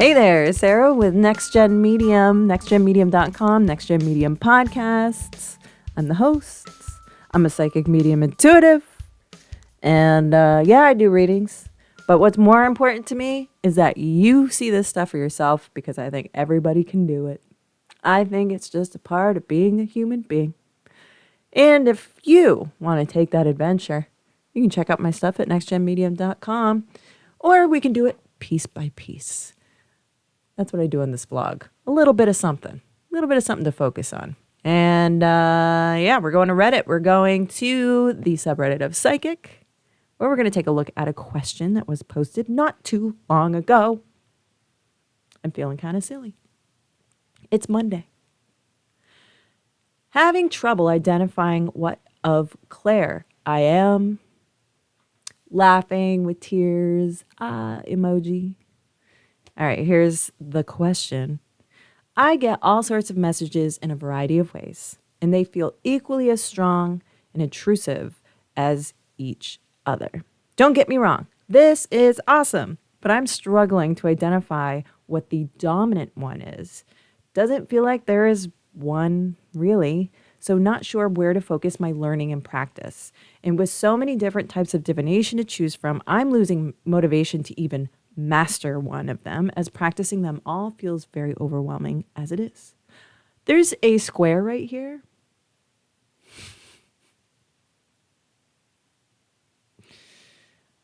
Hey there, Sarah with Next Gen Medium, nextgenmedium.com, Next Gen Medium podcasts. I'm the host. I'm a psychic medium intuitive. And I do readings. But what's more important to me is that you see this stuff for yourself because I think everybody can do it. I think it's just a part of being a human being. And if you want to take that adventure, you can check out my stuff at nextgenmedium.com, or we can do it piece by piece. That's what I do in this vlog. A little bit of something to focus on. And we're going to Reddit. We're going to the subreddit of Psychic, where we're going to take a look at a question that was posted not too long ago. I'm feeling kind of silly. It's Monday. Having trouble identifying what of clair I am. Laughing with tears, emoji. All right, here's the question. I get all sorts of messages in a variety of ways, and they feel equally as strong and intrusive as each other. Don't get me wrong, this is awesome, but I'm struggling to identify what the dominant one is. Doesn't feel like there is one, really, so not sure where to focus my learning and practice. And with so many different types of divination to choose from, I'm losing motivation to even master one of them, as practicing them all feels very overwhelming as it is. There's a square right here.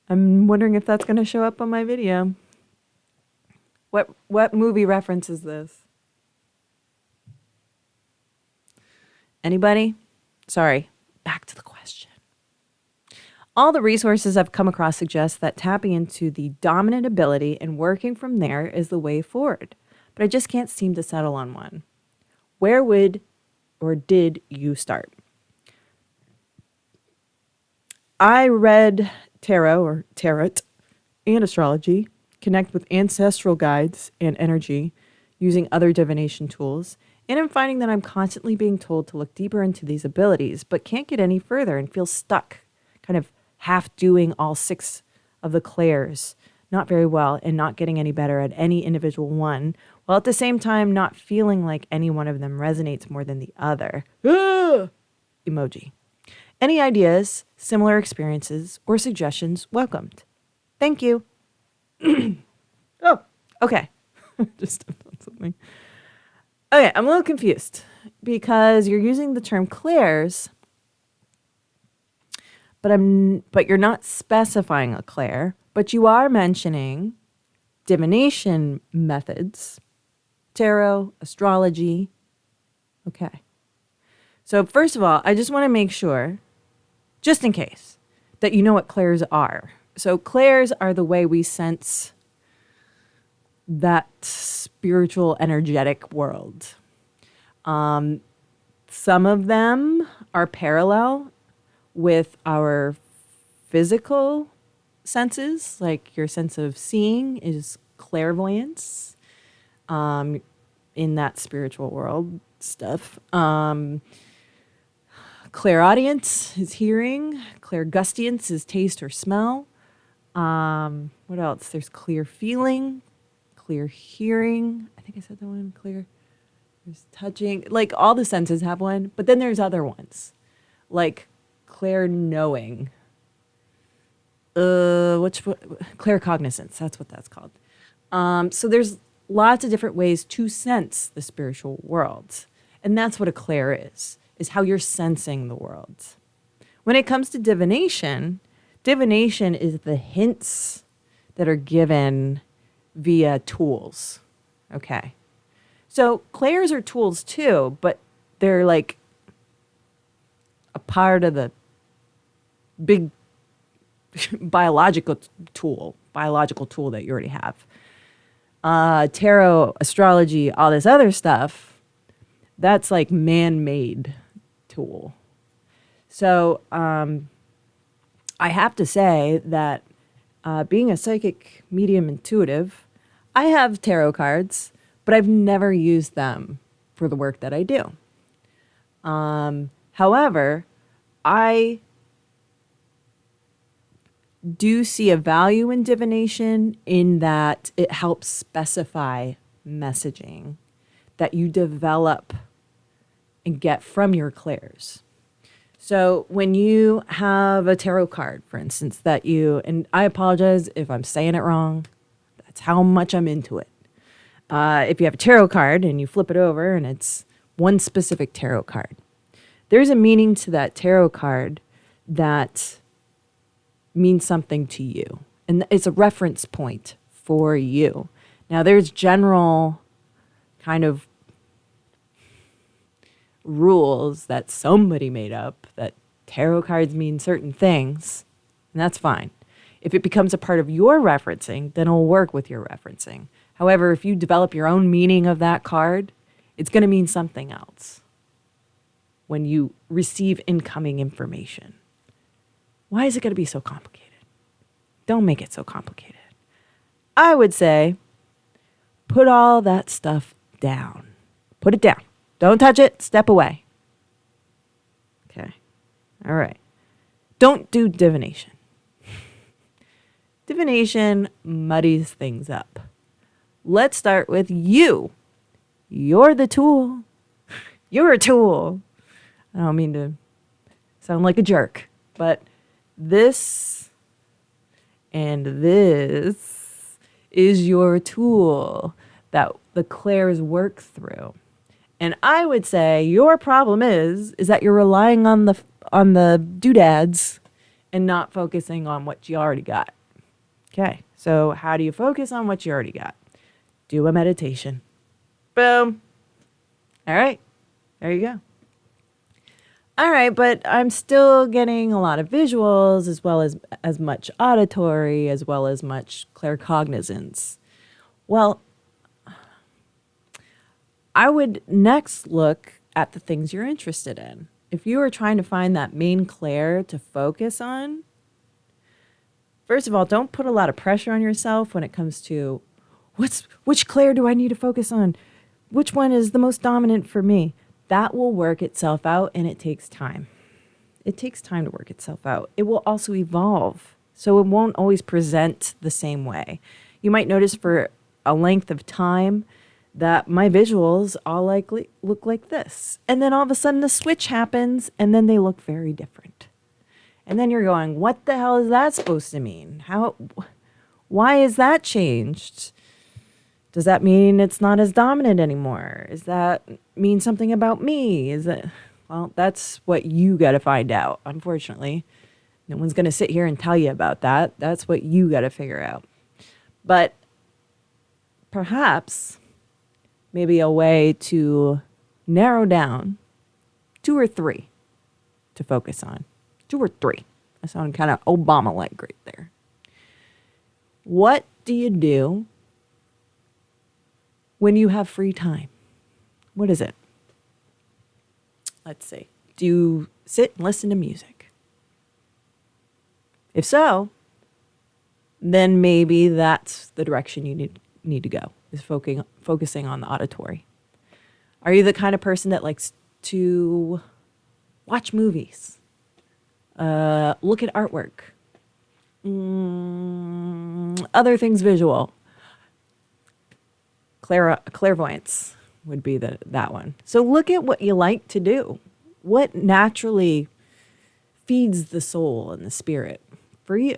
I'm wondering if that's going to show up on my video. What movie reference is this? Anybody? Sorry. Back to the question. All the resources I've come across suggest that tapping into the dominant ability and working from there is the way forward, but I just can't seem to settle on one. Where would or did you start? I read tarot or tarot and astrology, connect with ancestral guides and energy using other divination tools, and I'm finding that I'm constantly being told to look deeper into these abilities, but can't get any further and feel stuck, kind of half doing all 6 of the clairs, not very well, and not getting any better at any individual one, while at the same time not feeling like any one of them resonates more than the other. Emoji. Any ideas, similar experiences, or suggestions welcomed. Thank you. Oh, okay. Just stepped on something. Okay, I'm a little confused because you're using the term clairs, but you're not specifying a clair, but you are mentioning divination methods, tarot, astrology. Okay. So first of all, I just want to make sure, just in case, that you know what clairs are. So clairs are the way we sense that spiritual, energetic world. Some of them are parallel with our physical senses, like your sense of seeing is clairvoyance in that spiritual world stuff. Clairaudience is hearing. Clairgustience is taste or smell. What else? There's clear feeling, clear hearing. I think I said that one. Clear. There's touching. Like all the senses have one, but then there's other ones, like clair knowing. Claircognizance. That's what that's called. So there's lots of different ways to sense the spiritual world, and that's what a clair is how you're sensing the world. When it comes to divination, divination is the hints that are given via tools. Okay. So clairs are tools too, but they're like a part of the big biological tool that you already have. Tarot, astrology, all this other stuff, that's like man-made tool. So I have to say that being a psychic medium intuitive, I have tarot cards, but I've never used them for the work that I do. However, I do see a value in divination in that it helps specify messaging that you develop and get from your clairs. So when you have a tarot card, for instance, and I apologize if I'm saying it wrong, that's how much I'm into it. If you have a tarot card and you flip it over and it's one specific tarot card, there's a meaning to that tarot card that means something to you. And it's a reference point for you. Now, there's general kind of rules that somebody made up that tarot cards mean certain things, and that's fine. If it becomes a part of your referencing, then it'll work with your referencing. However, if you develop your own meaning of that card, it's going to mean something else when you receive incoming information. Why is it going to be so complicated? Don't make it so complicated. I would say put all that stuff down. Put it down. Don't touch it. Step away. Okay. All right. Don't do divination. Divination muddies things up. Let's start with you. You're the tool. You're a tool. I don't mean to sound like a jerk, but this and this is your tool that the clairs work through. And I would say your problem is that you're relying on the doodads and not focusing on what you already got. Okay, so how do you focus on what you already got? Do a meditation. Boom. All right, there you go. All right, but I'm still getting a lot of visuals as well as much auditory, as well as much claircognizance. Well, I would next look at the things you're interested in. If you are trying to find that main clair to focus on, first of all, don't put a lot of pressure on yourself when it comes to which clair do I need to focus on? Which one is the most dominant for me? That will work itself out, and it takes time. It takes time to work itself out. It will also evolve, so it won't always present the same way. You might notice for a length of time that my visuals all likely look like this. And then all of a sudden the switch happens, and then they look very different. And then you're going, what the hell is that supposed to mean? Why is that changed? Does that mean it's not as dominant anymore? Does that mean something about me? Well, that's what you got to find out. Unfortunately, no one's going to sit here and tell you about that. That's what you got to figure out. But perhaps maybe a way to narrow down 2 or 3 to focus on. 2 or 3. I sound kind of Obama-like right there. What do you do when you have free time? What is it? Let's see. Do you sit and listen to music? If so, then maybe that's the direction you need to go, is focusing on the auditory. Are you the kind of person that likes to watch movies, look at artwork, other things visual? Clairvoyance would be that one. So look at what you like to do. What naturally feeds the soul and the spirit for you?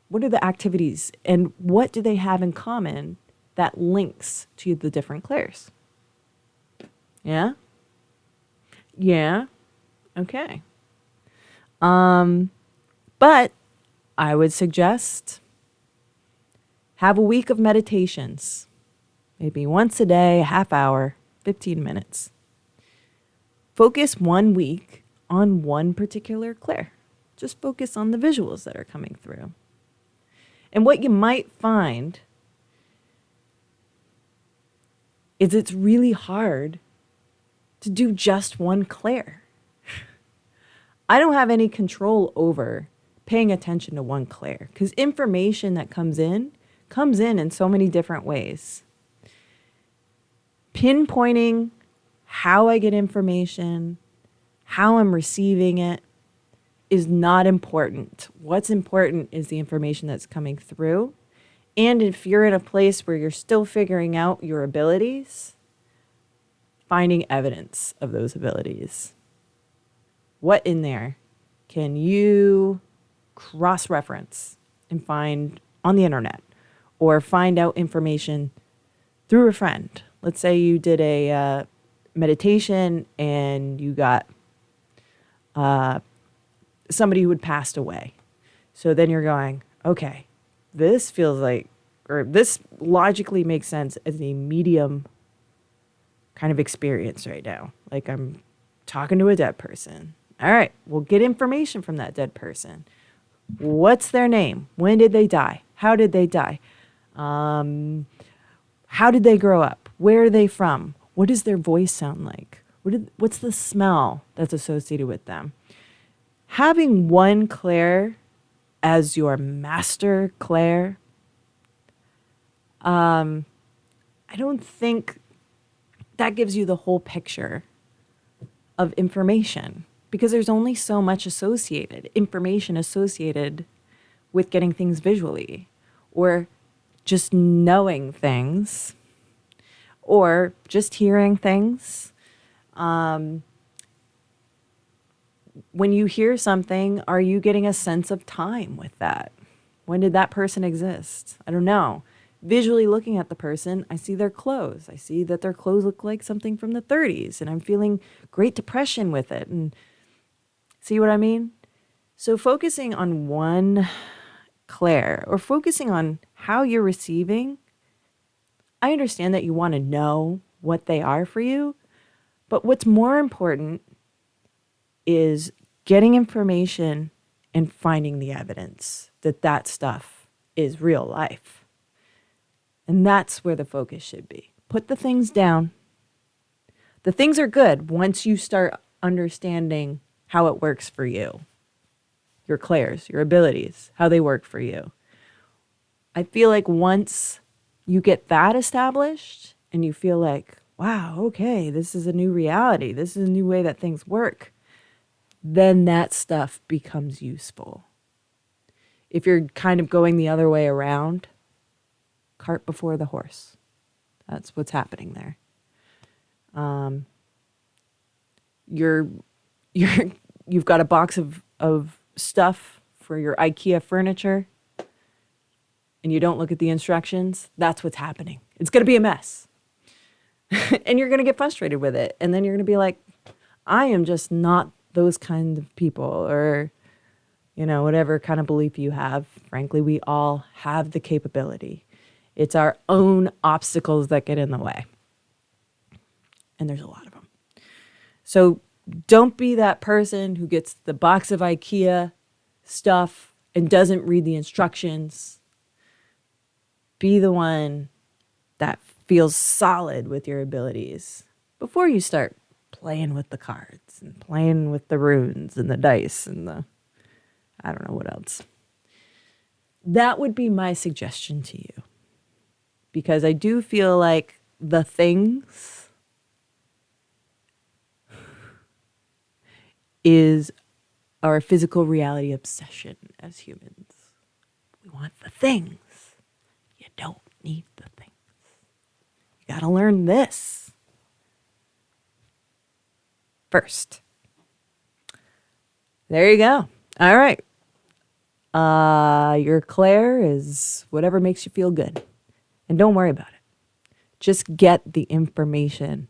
What are the activities, and what do they have in common that links to the different clairs? Yeah? Yeah? Okay. But I would suggest have a week of meditations. Maybe once a day, a half hour, 15 minutes. Focus 1 week on one particular clair. Just focus on the visuals that are coming through. And what you might find is it's really hard to do just one clair. I don't have any control over paying attention to one clair, because information that comes in so many different ways. Pinpointing how I get information, how I'm receiving it, is not important. What's important is the information that's coming through. And if you're in a place where you're still figuring out your abilities, finding evidence of those abilities. What in there can you cross-reference and find on the internet or find out information through a friend? Let's say you did a meditation and you got somebody who had passed away. So then you're going, okay, this feels like, or this logically makes sense as a medium kind of experience right now. Like I'm talking to a dead person. All right, we'll get information from that dead person. What's their name? When did they die? How did they die? How did they grow up? Where are they from? What does their voice sound like? What's the smell that's associated with them? Having one clair as your master clair, I don't think that gives you the whole picture of information, because there's only so much information associated with getting things visually, or just knowing things, or just hearing things. When you hear something, are you getting a sense of time with that? When did that person exist? I don't know. Visually looking at the person, I see their clothes. I see that their clothes look like something from the 30s, and I'm feeling great depression with it. And see what I mean? So focusing on one clair, or focusing on how you're receiving, I understand that you want to know what they are for you, but what's more important is getting information and finding the evidence that that stuff is real life. And that's where the focus should be. Put the things down. The things are good once you start understanding how it works for you. Your clairs, your abilities, how they work for you. I feel like once you get that established and you feel like, wow, okay, this is a new reality. This is a new way that things work. Then that stuff becomes useful. If you're kind of going the other way around, cart before the horse. That's what's happening there. You've got a box of stuff for your IKEA furniture, and you don't look at the instructions. That's what's happening. It's going to be a mess. And you're going to get frustrated with it. And then you're going to be like, I am just not those kind of people, or, whatever kind of belief you have. Frankly, we all have the capability. It's our own obstacles that get in the way. And there's a lot of them. So don't be that person who gets the box of IKEA stuff and doesn't read the instructions. Be the one that feels solid with your abilities before you start playing with the cards and playing with the runes and the dice and I don't know what else. That would be my suggestion to you. Because I do feel like the things is our physical reality obsession as humans. We want the things. You don't need the things. You got to learn this first. There you go. All right. Your clair is whatever makes you feel good. And don't worry about it. Just get the information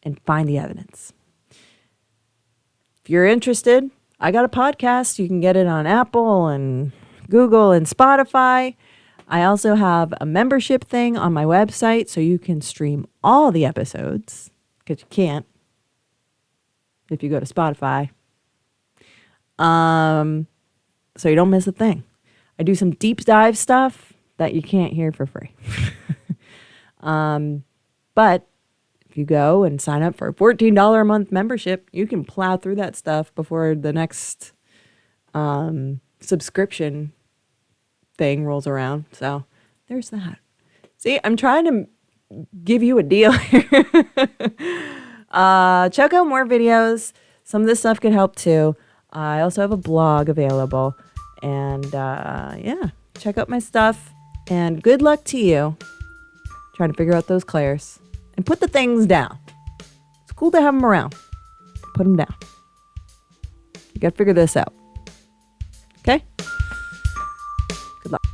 and find the evidence. If you're interested, I got a podcast. You can get it on Apple and Google and Spotify. I also have a membership thing on my website so you can stream all the episodes, because you can't if you go to Spotify. So you don't miss a thing. I do some deep dive stuff that you can't hear for free. But if you go and sign up for a $14 a month membership, you can plow through that stuff before the next subscription thing rolls around. So there's that. See, I'm trying to give you a deal here. Check out more videos. Some of this stuff could help too. I also have a blog available. And yeah, check out my stuff. And good luck to you trying to figure out those clairs. And put the things down. It's cool to have them around. Put them down. You got to figure this out. Okay? Good luck.